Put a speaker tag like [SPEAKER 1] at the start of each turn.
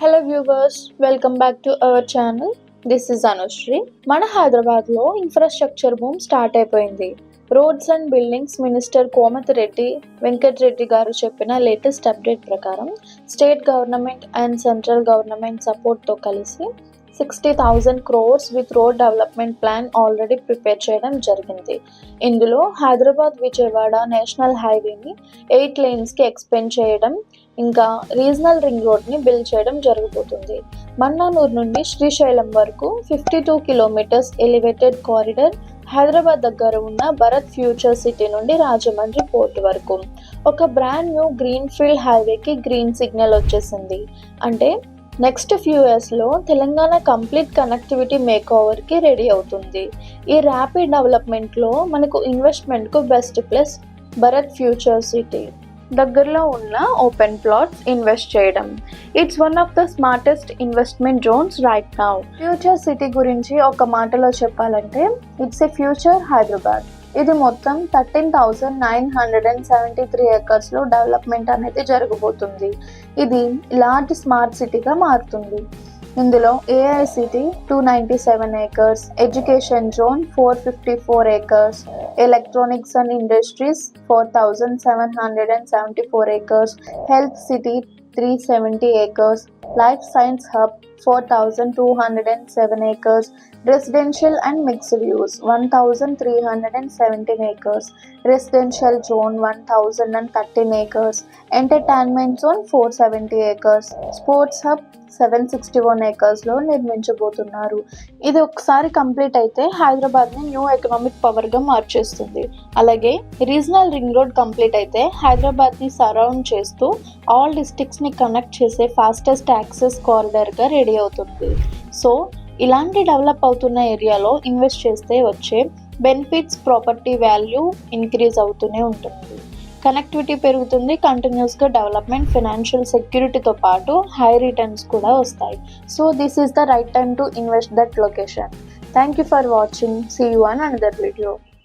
[SPEAKER 1] Hello viewers, welcome back to our channel. This is Anushree. మన హైదరాబాద్లో infrastructure boom start అయిపోయింది. Roads and buildings minister Komatireddy Venkatreddy గారు చెప్పిన latest update ప్రకారం state government and central government సపోర్ట్తో కలిసి 60,000 crores with road development plan already prepare చేయడం జరిగింది. ఇందులో హైదరాబాద్ విజయవాడ నేషనల్ హైవేని 8 lanesకి ఎక్స్పెండ్ చేయడం, ఇంకా రీజనల్ రింగ్ రోడ్ని బిల్డ్ చేయడం జరగబోతుంది. మన్నానూరు నుండి శ్రీశైలం వరకు 52 kilometers ఎలివేటెడ్ కారిడార్, హైదరాబాద్ దగ్గర ఉన్న భరత్ ఫ్యూచర్ సిటీ నుండి రాజమండ్రి పోర్ట్ వరకు ఒక బ్రాండ్ న్యూ గ్రీన్ ఫీల్డ్ హైవేకి గ్రీన్ సిగ్నల్ వచ్చేసింది. అంటే నెక్స్ట్ ఫ్యూ ఇయర్స్లో తెలంగాణ కంప్లీట్ కనెక్టివిటీ మేక్ ఓవర్కి రెడీ అవుతుంది. ఈ ర్యాపిడ్ డెవలప్మెంట్లో మనకు ఇన్వెస్ట్మెంట్కు best place Bharat future city. దగ్గరలో ఉన్న ఓపెన్ ప్లాట్స్ ఇన్వెస్ట్ చేయడం. It's one of the smartest investment zones right now. Future city గురించి ఒక మాటలో చెప్పాలంటే ఇట్స్ ఏ ఫ్యూచర్ హైదరాబాద్. ఇది మొత్తం 13,973 acresలో డెవలప్మెంట్ అనేది జరగబోతుంది. ఇది లార్జ్ స్మార్ట్ సిటీగా మారుతుంది. ఇందులో AICTE 297 acres, education zone 454 acres, electronics and industries 4,774 acres, health city 370 acres, life science hub 4,207 acres, residential and mixed use 1,317 acres, residential zone 1,013 acres, entertainment zone 470 acres, sports hub 761 acresలో నిర్మించబోతున్నారు. ఇది ఒకసారి complete అయితే హైదరాబాద్ని new economic పవర్గా మార్చేస్తుంది. అలాగే regional ring road complete అయితే హైదరాబాద్ని surround చేస్తూ all డిస్ట్రిక్ట్స్ని connect చేసే ఫాస్టెస్ట్ యాక్సెస్ కారిడార్గా రెడీ అవుతుంది. సో ఇలాంటి డెవలప్ అవుతున్న ఏరియాలో ఇన్వెస్ట్ చేస్తే వచ్చే బెనిఫిట్స్, ప్రాపర్టీ వాల్యూ ఇంక్రీజ్ అవుతూనే ఉంటుంది, కనెక్టివిటీ పెరుగుతుంది, కంటిన్యూస్గా డెవలప్మెంట్, ఫైనాన్షియల్ సెక్యూరిటీతో పాటు హై రిటర్న్స్ కూడా వస్తాయి. So this is the right time to invest that location. Thank you for watching. See you on another video.